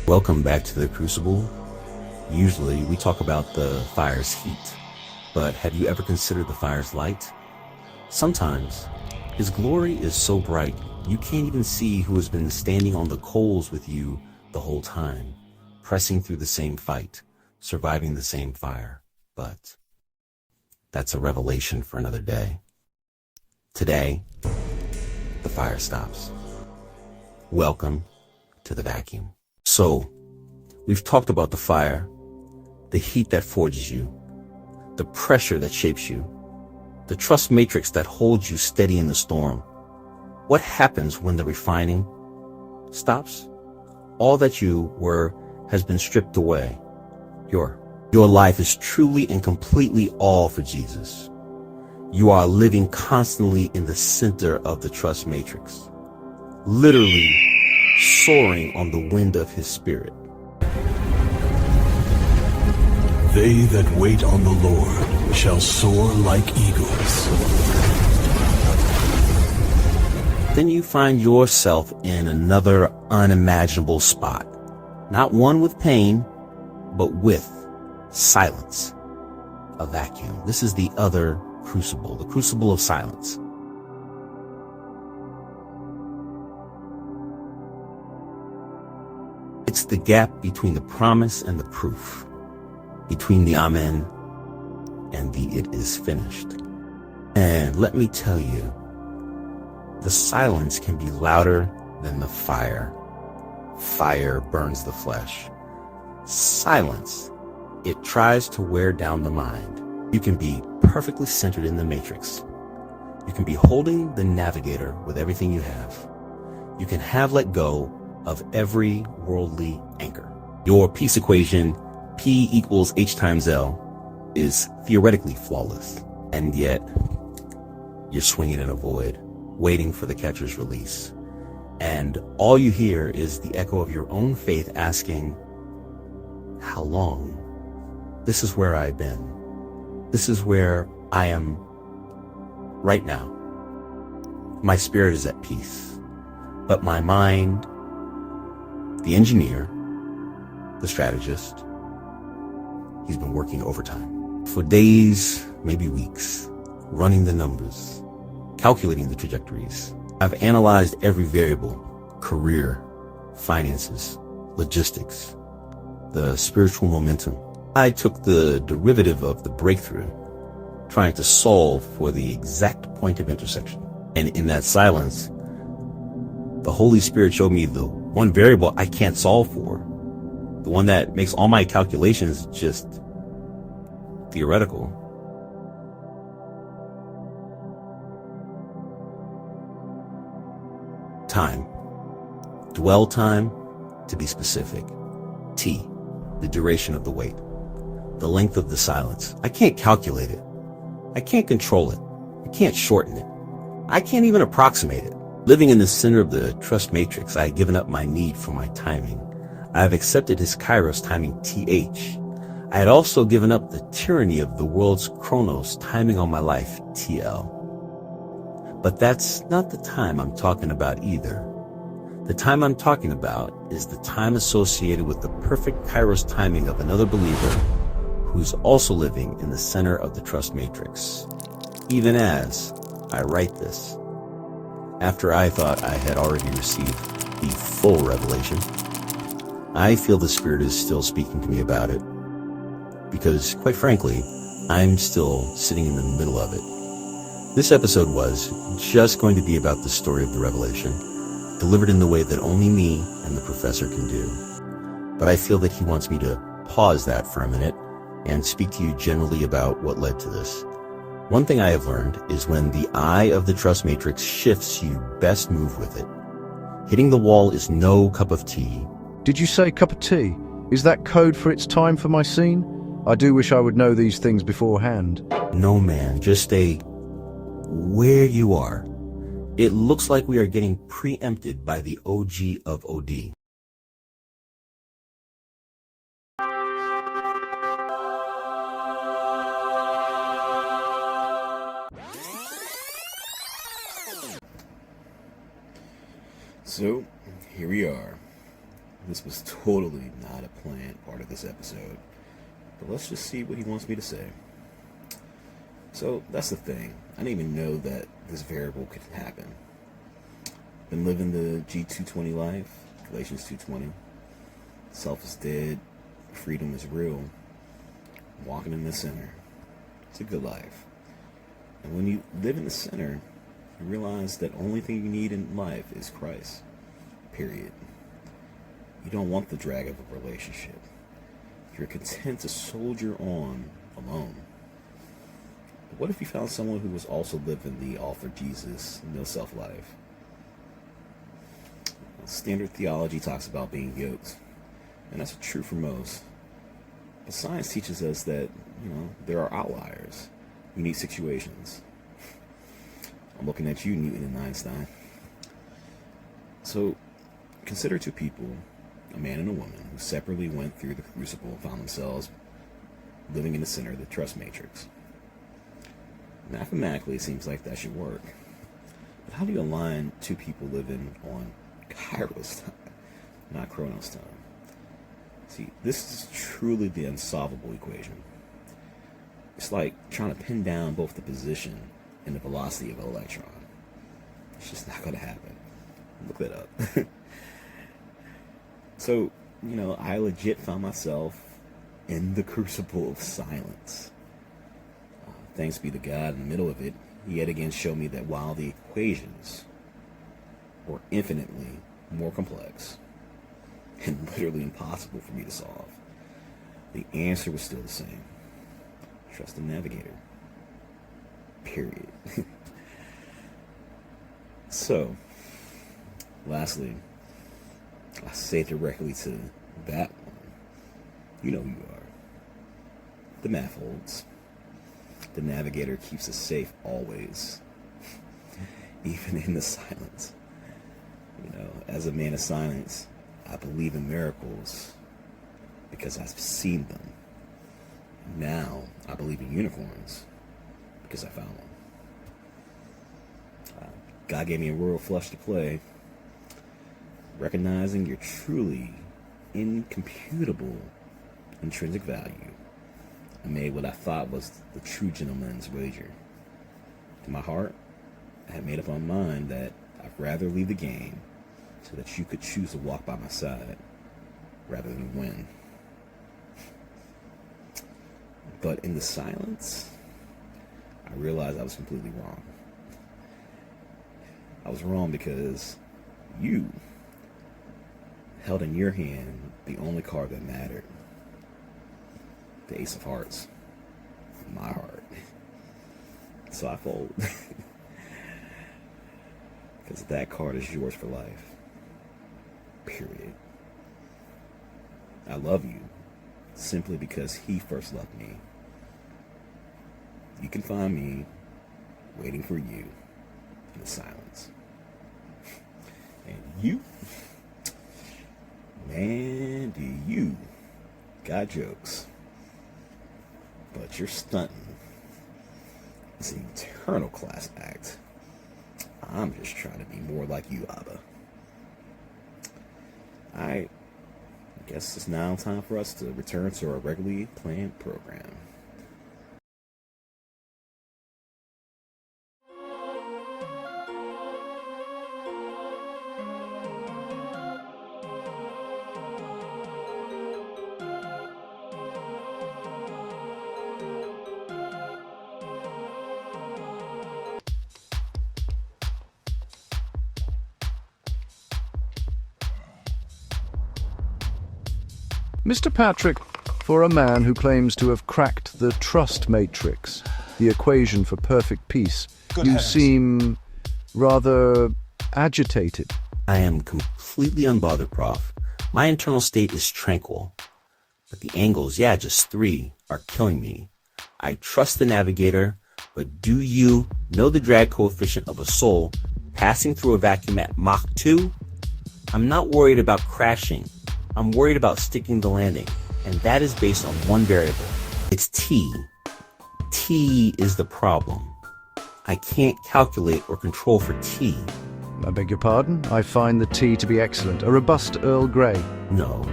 Welcome back to the Crucible. Usually we talk about the fire's heat, but have you ever considered the fire's light? Sometimes his glory is so bright you can't even see who has been standing on the coals with you the whole time, pressing through the same fight, surviving the same fire. But that's a revelation for another day. Today, the fire stops. Welcome to the vacuum. So, we've talked about the fire, the heat that forges you, the pressure that shapes you, the trust matrix that holds you steady in the storm. What happens when the refining stops? All that you were has been stripped away. Your life is truly and completely all for Jesus. You are living constantly in the center of the trust matrix, literally soaring on the wind of his spirit. They that wait on the Lord shall soar like eagles. Then you find yourself in another unimaginable spot. Not one with pain, but with silence. A vacuum. This is the other crucible, the crucible of silence. It's the gap between the promise and the proof, between the amen and the it is finished. And let me tell you, the silence can be louder than the fire. Fire burns the flesh. Silence, it tries to wear down the mind. You can be perfectly centered in the matrix. You can be holding the navigator with everything you have. You can have let go of every worldly anchor. Your peace equation, P equals H times L, is theoretically flawless. And yet, you're swinging in a void, waiting for the catcher's release. And all you hear is the echo of your own faith asking, how long? This is where I've been. This is where I am right now. My spirit is at peace, but my mind, the engineer, the strategist, he's been working overtime for days, maybe weeks, running the numbers, calculating the trajectories. I've analyzed every variable: career, finances, logistics, the spiritual momentum. I took the derivative of the breakthrough, trying to solve for the exact point of intersection. And in that silence, the Holy Spirit showed me the one variable I can't solve for, the one that makes all my calculations just theoretical. Time. Dwell time, to be specific. T, the duration of the wait. The length of the silence. I can't calculate it. I can't control it. I can't shorten it. I can't even approximate it. Living in the center of the trust matrix, I had given up my need for my timing. I have accepted his kairos timing, TH. I had also given up the tyranny of the world's chronos timing on my life, TL. But that's not the time I'm talking about either. The time I'm talking about is the time associated with the perfect kairos timing of another believer who's also living in the center of the trust matrix. Even as I write this, after I thought I had already received the full revelation, I feel the Spirit is still speaking to me about it, because quite frankly, I'm still sitting in the middle of it. This episode was just going to be about the story of the revelation, delivered in the way that only me and the professor can do. But I feel that he wants me to pause that for a minute and speak to you generally about what led to this. One thing I have learned is when the eye of the trust matrix shifts, you best move with it. Hitting the wall is no cup of tea. Did you say cup of tea? Is that code for it's time for my scene? I do wish I would know these things beforehand. No, man, just stay where you are. It looks like we are getting preempted by the OG of OD. So, here we are. This was totally not a planned part of this episode, but let's just see what he wants me to say. So that's the thing. I didn't even know that this variable could happen. Been living the G220 life, Galatians 2:20. Self is dead, freedom is real. Walking in the center. It's a good life. And when you live in the center, you realize that only thing you need in life is Christ. Period. You don't want the drag of a relationship. You're content to soldier on alone. But what if you found someone who was also living the all for Jesus, no self life? Standard theology talks about being yoked, and that's true for most. But science teaches us that, there are outliers, unique situations. I'm looking at you, Newton and Einstein. So, consider two people, a man and a woman, who separately went through the crucible and found themselves living in the center of the trust matrix. Mathematically, it seems like that should work. But how do you align two people living on Kairos time, not Chronos time? See, this is truly the unsolvable equation. It's like trying to pin down both the position and the velocity of an electron. It's just not going to happen. Look that up. So, I legit found myself in the crucible of silence. Thanks be to God, in the middle of it, he yet again showed me that while the equations were infinitely more complex and literally impossible for me to solve, the answer was still the same. Trust the navigator. Period. So, lastly, I say directly to that one. You know who you are. The math holds. The navigator keeps us safe always, even in the silence. As a man of science, I believe in miracles because I've seen them. Now, I believe in unicorns because I found one. God gave me a royal flush to play. Recognizing your truly incomputable intrinsic value, I made what I thought was the true gentleman's wager. In my heart, I had made up my mind that I'd rather leave the game so that you could choose to walk by my side rather than win. But in the silence, I realized I was completely wrong. I was wrong because you held in your hand the only card that mattered. The Ace of Hearts. My heart. So I fold. Because that card is yours for life. Period. I love you simply because he first loved me. You can find me waiting for you in the silence. And you, man, do you got jokes. But you're stunting. It's an eternal class act. I'm just trying to be more like you, Abba. I guess it's now time for us to return to our regularly planned program. Mr. Patrick, for a man who claims to have cracked the trust matrix, the equation for perfect peace, you seem rather agitated. I am completely unbothered, Prof. My internal state is tranquil. But the angles, just 3, are killing me. I trust the navigator, but do you know the drag coefficient of a soul passing through a vacuum at Mach 2? I'm not worried about crashing. I'm worried about sticking the landing, and that is based on one variable. It's T. T is the problem. I can't calculate or control for T. I beg your pardon? I find the tea to be excellent. A robust Earl Grey. No,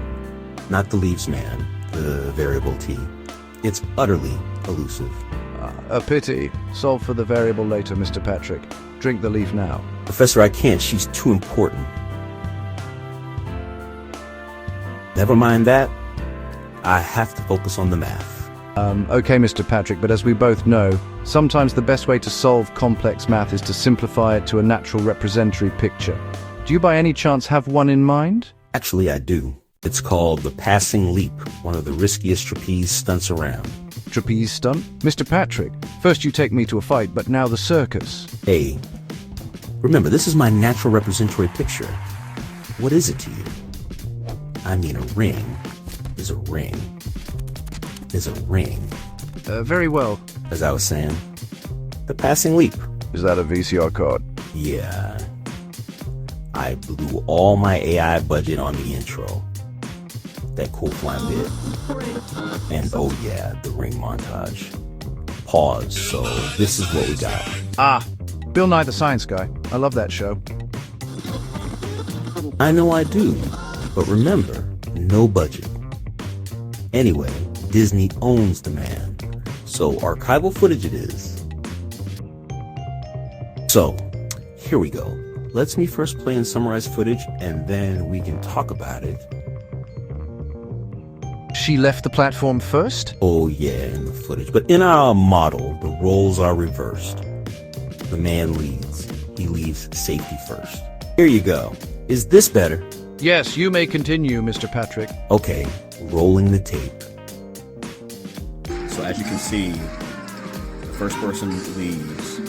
not the leaves, man. The variable T. It's utterly elusive. A pity. Solve for the variable later, Mr. Patrick. Drink the leaf now. Professor, I can't. She's too important. Never mind that. I have to focus on the math. Okay, Mr. Patrick, but as we both know, sometimes the best way to solve complex math is to simplify it to a natural representatory picture. Do you by any chance have one in mind? Actually, I do. It's called the passing leap, one of the riskiest trapeze stunts around. Trapeze stunt? Mr. Patrick, first you take me to a fight, but now the circus. Hey, remember, this is my natural representatory picture. What is it to you? I mean, a ring is a ring is a ring. Very well. As I was saying, the passing leap. Is that a VCR card? Yeah. I blew all my AI budget on the intro. That cool flying bit. And oh yeah, the ring montage. Pause, so this is what we got. Bill Nye the Science Guy. I love that show. I know I do, but remember, no budget. Anyway, Disney owns the man, so archival footage it is. So, here we go. Let's me first play and summarize footage, and then we can talk about it. She left the platform first? Oh yeah, in the footage. But in our model, the roles are reversed. The man leads. He leaves safety first. Here you go. Is this better? Yes, you may continue, Mr. Patrick. Okay, rolling the tape. So as you can see, the first person leaves,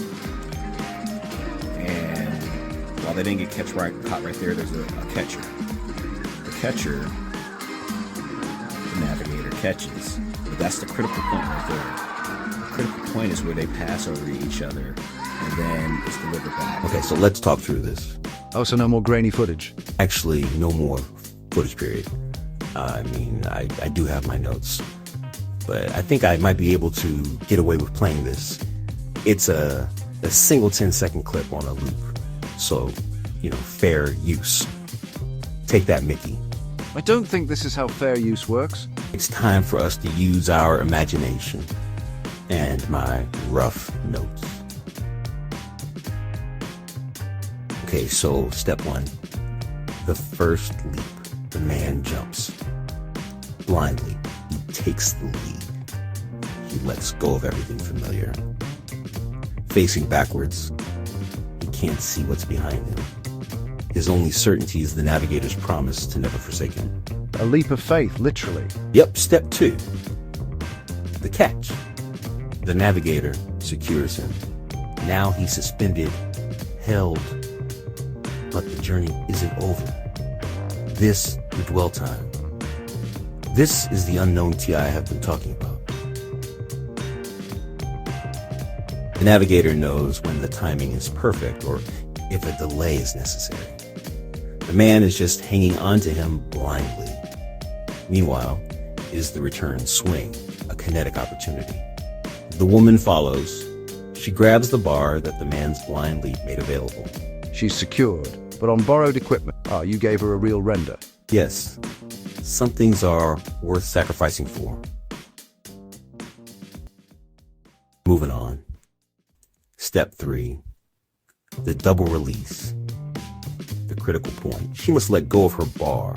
and while they didn't get caught right there, there's a catcher. The catcher, the navigator catches, but that's the critical point right there. The critical point is where they pass over each other, and then it's delivered back. Okay, so let's talk through this. Oh, so no more grainy footage? Actually, no more footage period. I mean, I do have my notes, but I think I might be able to get away with playing this. It's a single 10-second clip on a loop, so, you know, fair use. Take that, Mickey. I don't think this is how fair use works. It's time for us to use our imagination and my rough notes. Okay, so step one, the first leap. The man jumps. Blindly, he takes the lead. He lets go of everything familiar. Facing backwards, he can't see what's behind him. His only certainty is the navigator's promise to never forsake him. A leap of faith, literally. Yep, step two, the catch. The navigator secures him. Now he's suspended, held, but the journey isn't over. This, the dwell time. This is the unknown T I have been talking about. The navigator knows when the timing is perfect or if a delay is necessary. The man is just hanging on to him blindly. Meanwhile, is the return swing, a kinetic opportunity. The woman follows. She grabs the bar that the man's blind leap made available. She's secured, but on borrowed equipment. You gave her a real render. Yes, some things are worth sacrificing for. Moving on. Step 3, the double release. The critical point. She must let go of her bar,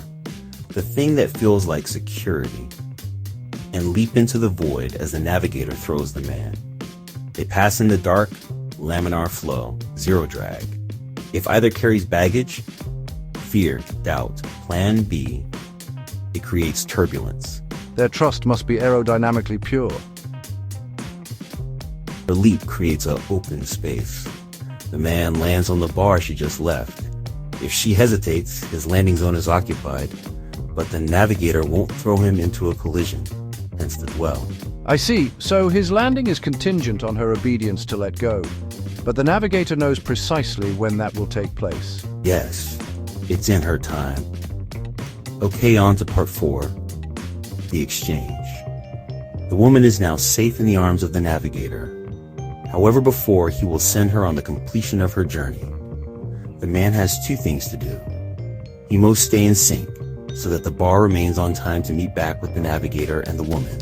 the thing that feels like security, and leap into the void as the navigator throws the man. They pass in the dark, laminar flow, zero drag. If either carries baggage, fear, doubt, plan B, it creates turbulence. Their trust must be aerodynamically pure. The leap creates an open space. The man lands on the bar she just left. If she hesitates, his landing zone is occupied, but the navigator won't throw him into a collision, hence the dwell. I see. So his landing is contingent on her obedience to let go. But the navigator knows precisely when that will take place. Yes, it's in her time. Okay, on to part 4, the exchange. The woman is now safe in the arms of the navigator. However, before he will send her on the completion of her journey. the man has two things to do. He must stay in sync so that the bar remains on time to meet back with the navigator and the woman.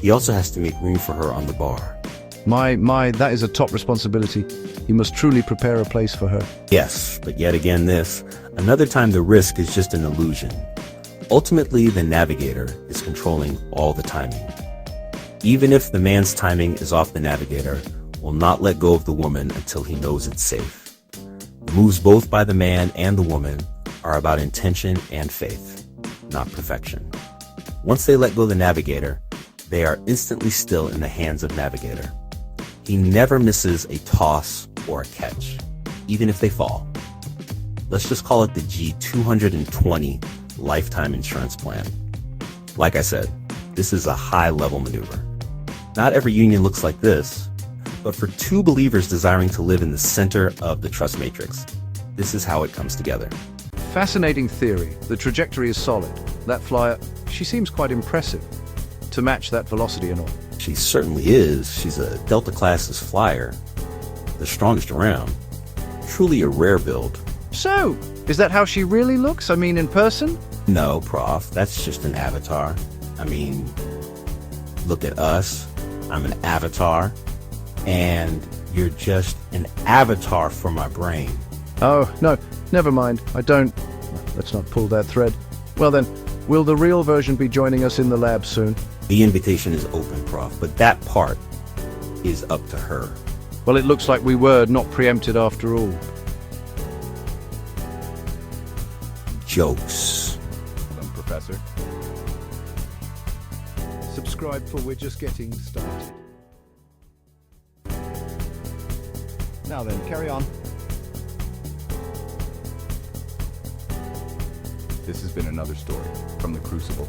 He also has to make room for her on the bar. That is a top responsibility. You must truly prepare a place for her. Yes, but yet again another time the risk is just an illusion. Ultimately, the navigator is controlling all the timing. Even if the man's timing is off, the navigator will not let go of the woman until he knows it's safe. The moves both by the man and the woman are about intention and faith, not perfection. Once they let go of the navigator, they are instantly still in the hands of navigator. He never misses a toss or a catch, even if they fall. Let's just call it the G220 lifetime insurance plan. Like I said, this is a high-level maneuver. Not every union looks like this, but for two believers desiring to live in the center of the trust matrix, this is how it comes together. Fascinating theory. The trajectory is solid. That flyer, she seems quite impressive to match that velocity and all. She certainly is. She's a Delta Class's flyer, the strongest around. Truly a rare build. So, is that how she really looks? I mean, in person? No, Prof, that's just an avatar. I mean, look at us. I'm an avatar, and you're just an avatar for my brain. Oh, no, never mind. Let's not pull that thread. Well then, will the real version be joining us in the lab soon? The invitation is open, Prof, but that part is up to her. Well, it looks like we were not preempted after all. Jokes. Professor. Subscribe for we're just getting started. Now then, carry on. This has been another story from the Crucible.